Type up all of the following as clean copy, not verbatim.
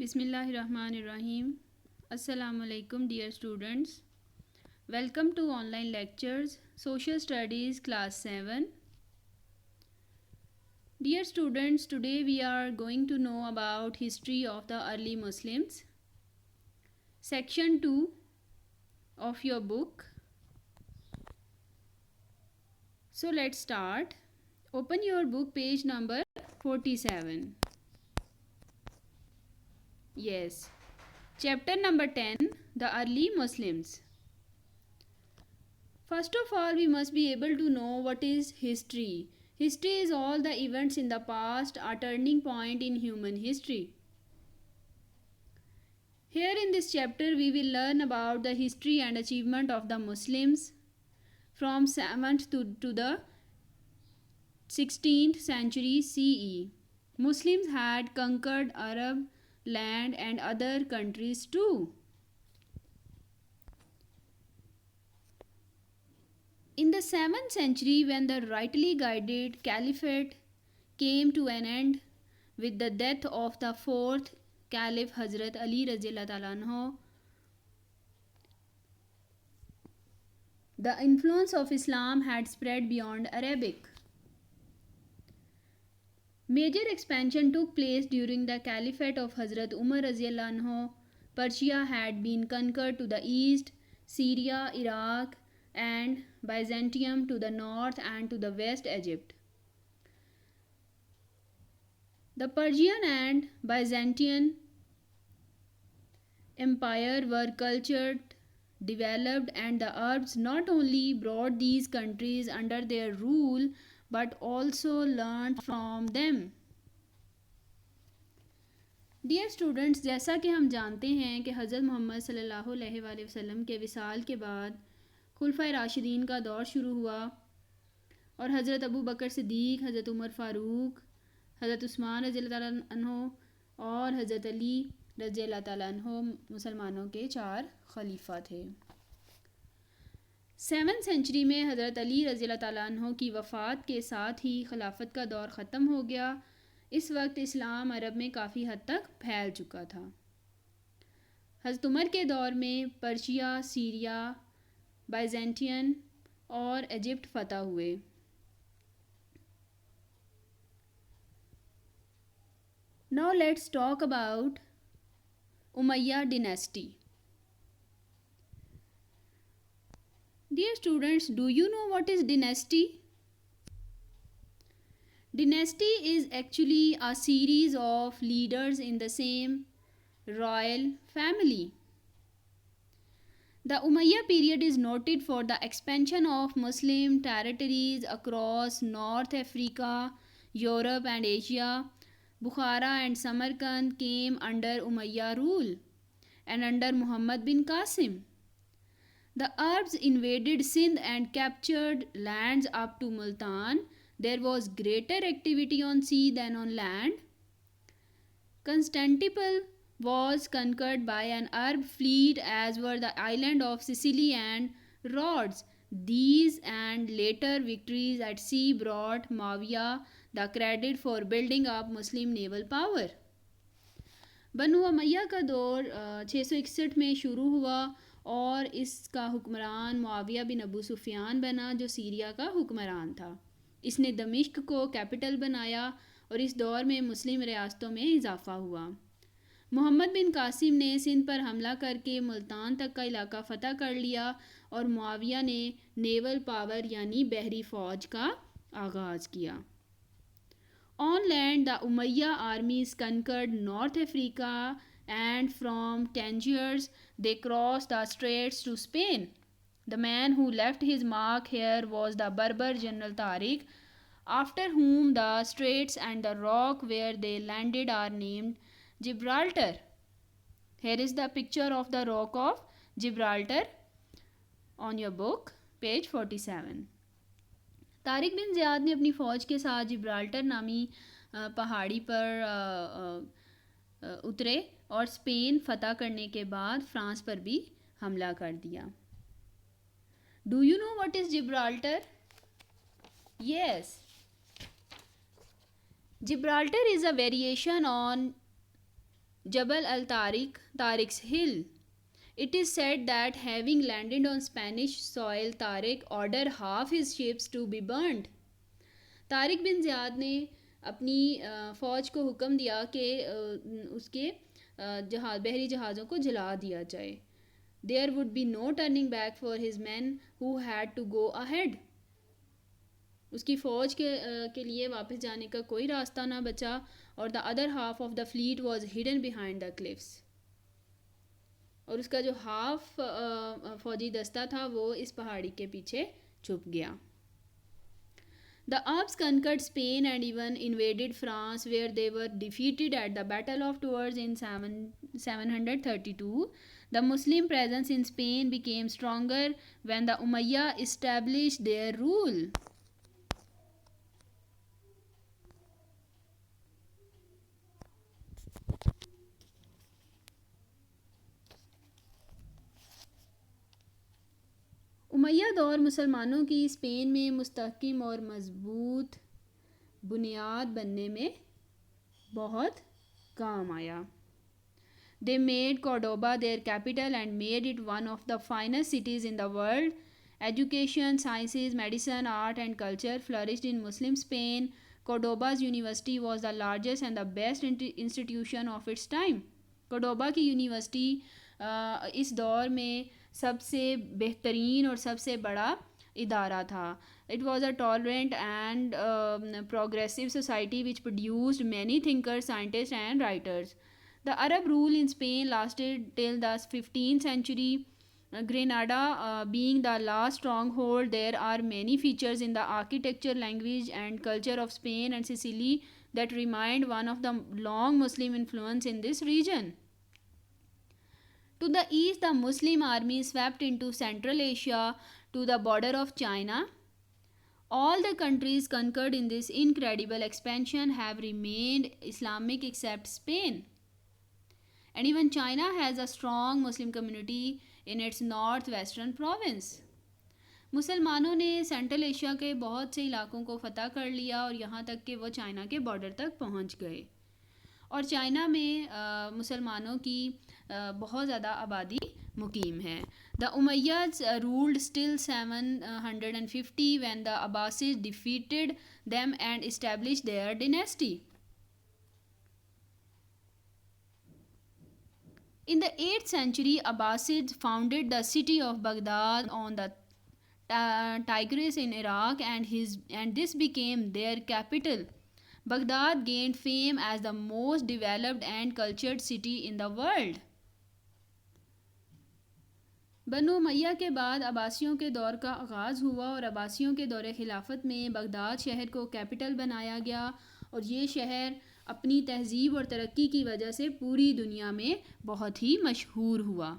Bismillahirrahmanirrahim. Assalamu alaikum, dear students. Welcome to online lectures, Social Studies, Class 7. Dear students, today we are going to know about history of the early Muslims. Section 2 of your book. So let's start. Open your book, page number 47. Yes. Chapter number 10, The Early Muslims. First of all, we must be able to know what is history. History is all the events in the past, a turning point in human history. Here in this chapter, we will learn about the history and achievement of the Muslims from 7th to the 16th century CE. Muslims had conquered Arab land and other countries too. In the 7th century, when the rightly guided caliphate came to an end with the death of the fourth caliph Hazrat Ali Radiallahu Ta'ala anhu, the influence of Islam had spread beyond Arabic. Major expansion took place during the caliphate of Hazrat Umar Radiallahu anhu. Persia had been conquered to the east, Syria, Iraq, and Byzantium to the north, and to the west Egypt. The Persian and Byzantine Empire were cultured, developed, and the Arabs not only brought these countries under their rule but also learned from them. Dear students, जैसा कि हम जानते हैं कि हज़रत मोहम्मद सल्लल्लाहु अलैहि वसल्लम के विसाल के बाद खुलफाए राशिदीन का दौर शुरू हुआ और हज़रत अबू बकर सिद्दीक़, हज़रत उमर फ़ारूक, हज़रत उस्मान रज़ियल्लाहु अन्हु और हज़रत अली रज़ियल्लाहु ताला अन्हु मुसलमानों के 4 खलीफा थे। 7th सेंचुरी में हज़रत अली रज़ियल्लाहु ताला अन्हु की वफ़ात के साथ ही खिलाफत का दौर ख़त्म हो गया। इस वक्त इस्लाम अरब में काफ़ी हद तक फैल चुका था। हज़रत उमर के दौर में पर्शिया, सीरिया, बाइजेंटियन और इजिप्ट फतह हुए। Now let's talk about Umayyad dynasty. Dear students, do you know what is dynasty? Dynasty is actually a series of leaders in the same royal family. The Umayyad period is noted for the expansion of Muslim territories across North Africa, Europe and Asia. Bukhara and Samarkand came under Umayyad rule and under Muhammad bin Qasim. The Arabs invaded Sindh and captured lands up to Multan. There was greater activity on sea than on land. Constantinople was conquered by an Arab fleet, as were the island of Sicily and Rhodes. These and later victories at sea brought Muawiyah the credit for building up Muslim naval power. Banu Umayya का दौर 661 में शुरू हुआ और इसका हुक्मरान मुआविया बिन अबू सुफियान बना, जो सीरिया का हुक्मरान था। इसने दमिश्क को कैपिटल बनाया और इस दौर में मुस्लिम रियासतों में इजाफा हुआ। मोहम्मद बिन कासिम ने सिंध पर हमला करके मुल्तान तक का इलाका फ़तह कर लिया और मुआविया ने नेवल पावर यानी बहरी फ़ौज का आगाज़ किया। On land, the Umayyad armies conquered North Africa and from Tangiers they crossed the straits to Spain. The man who left his mark here was the Berber General Tariq, after whom the straits and the rock where they landed are named Gibraltar. Here is the picture of the rock of Gibraltar on your book, page 47. Tariq bin Ziyad ने अपनी फ़ौज के साथ Gibraltar नामी पहाड़ी पर उतरे और स्पेन फ़तह करने के बाद फ्रांस पर भी हमला कर दिया। Do you know what is Gibraltar? Yes, Gibraltar is a variation on Jabal al Tariq, Tariq's hill. It is said that having landed on Spanish soil, Tariq ordered half his ships to be burnt. Tariq bin Ziyad ने अपनी फ़ौज को हुक्म दिया कि उसके बहरी जहाज़ों को जला दिया जाए. There would be no turning back for his men who had to go ahead. उसकी फ़ौज के लिए वापस जाने का कोई रास्ता ना बचा और the other half of the fleet was hidden behind the cliffs. और उसका जो हाफ फ़ौजी दस्ता था वो इस पहाड़ी के पीछे छुप गया. The Arabs conquered Spain and even invaded France, where they were defeated at the Battle of Tours in 732. The Muslim presence in Spain became stronger when the Umayyad established their rule. Umayya दौर मुसलमानों की Spain में मुस्तहकिम और मजबूत बुनियाद बनने में बहुत काम आया. They made Cordoba their capital and made it one of the finest cities in the world. Education, sciences, medicine, art and culture flourished in Muslim Spain. Cordoba's university was the largest and the best institution of its time. Cordoba की university इस दौर में सबसे बेहतरीन और सबसे बड़ा इदारा था. It was a tolerant and progressive society which produced many thinkers, scientists and writers. The Arab rule in Spain lasted till the 15th century. Granada being the last stronghold, there are many features in the architecture, language and culture of Spain and Sicily that remind one of the long Muslim influence in this region. To the east, the Muslim army swept into Central Asia to the border of China. All the countries conquered in this incredible expansion have remained Islamic except Spain. And even China has a strong Muslim community in its northwestern province. मुसलमानों ने central Asia के बहुत से इलाकों को फतह कर लिया और यहाँ तक कि वो चाइना के बॉर्डर तक पहुँच गए. और चाइना में मुसलमानों की बहुत ज़्यादा आबादी मुकीम है. The Umayyads ruled till 750 when the Abbasids defeated them and established their dynasty. In the 8th century, Abbasids founded the city of Baghdad on the Tigris in Iraq and this became their capital. Baghdad gained fame as the most developed and cultured city in the world. बनु उमैया के बाद अब्बासियों के दौर का आगाज़ हुआ और अब्बासियों के दौर खिलाफत में बगदाद शहर को कैपिटल बनाया गया और ये शहर अपनी तहजीब और तरक्की की वजह से पूरी दुनिया में बहुत ही मशहूर हुआ.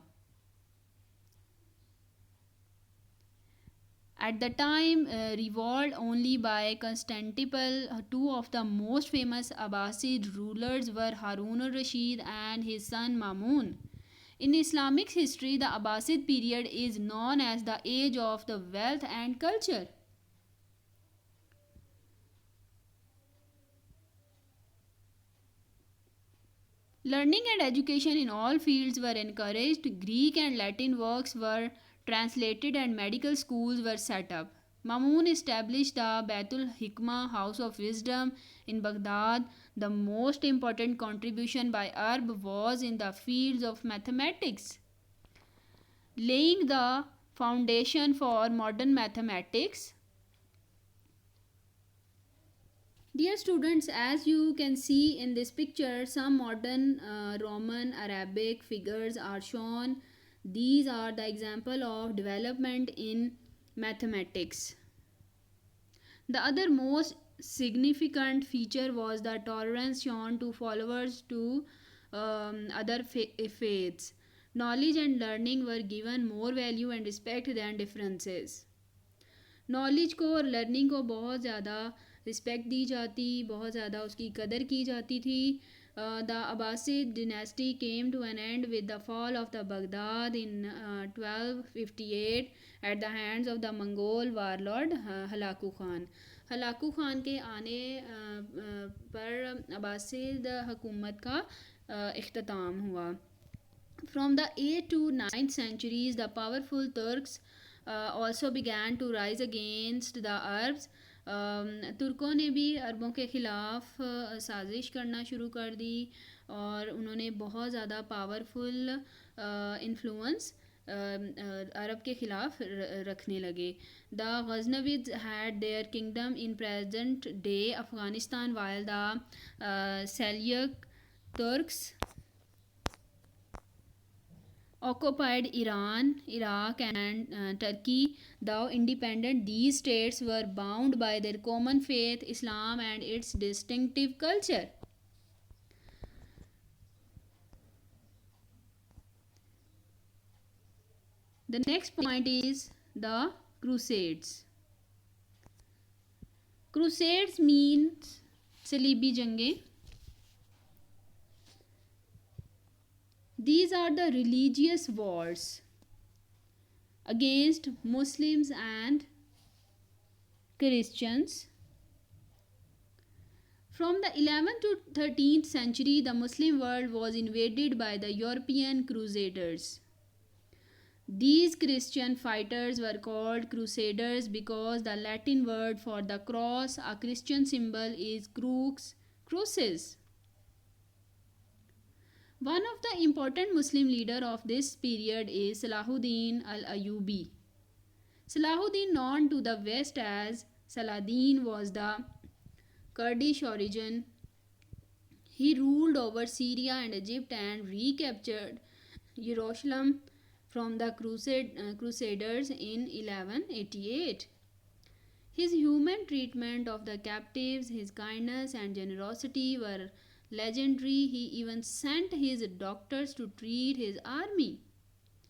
At the time, revolved only by Constantinople, two of the most famous Abbasid rulers were Harun al-Rashid and his son Mamun. In Islamic history, the Abbasid period is known as the age of the wealth and culture. Learning and education in all fields were encouraged. Greek and Latin works were translated and medical schools were set up. Mamun established the Baitul Hikmah House of Wisdom in Baghdad. The most important contribution by Arab was in the fields of mathematics, laying the foundation for modern mathematics. Dear students, as you can see in this picture, some modern Roman Arabic figures are shown. These are the example of development in mathematics. The other most significant feature was the tolerance shown to followers to other faiths. Knowledge and learning were given more value and respect than differences. Knowledge को और learning को बहुत ज़्यादा respect दी जाती, बहुत ज़्यादा उसकी कदर की जाती थी. The Abbasid dynasty came to an end with the fall of the Baghdad in 1258 at the hands of the Mongol warlord Halaku Khan. Hulagu Khan के आने पर अब्बासिद हुकूमत का इख्तिताम हुआ. From the 8th to 9th centuries, the powerful Turks also began to rise against the Arabs. तुर्कों ने भी अरबों के ख़िलाफ़ साजिश करना शुरू कर दी और उन्होंने बहुत ज़्यादा पावरफुल इन्फ्लुएंस अरब के ख़िलाफ़ रखने लगे. The Ghaznavids had their kingdom in present day Afghanistan while the Seljuk Turks occupied Iran, Iraq, and Turkey. Though independent, these states were bound by their common faith, Islam, and its distinctive culture. The next point is the Crusades. Crusades means सलीबी जंगें. These are the religious wars against Muslims and Christians. From the 11th to 13th century, the Muslim world was invaded by the European Crusaders. These Christian fighters were called Crusaders because the Latin word for the cross, a Christian symbol, is crux, crucis. One of the important Muslim leaders of this period is Salahuddin al-Ayyubi. Salahuddin, known to the West as Saladin, was the Kurdish origin. He ruled over Syria and Egypt and recaptured Jerusalem from the Crusaders in 1188. His human treatment of the captives, his kindness and generosity were legendary. He even sent his doctors to treat his army.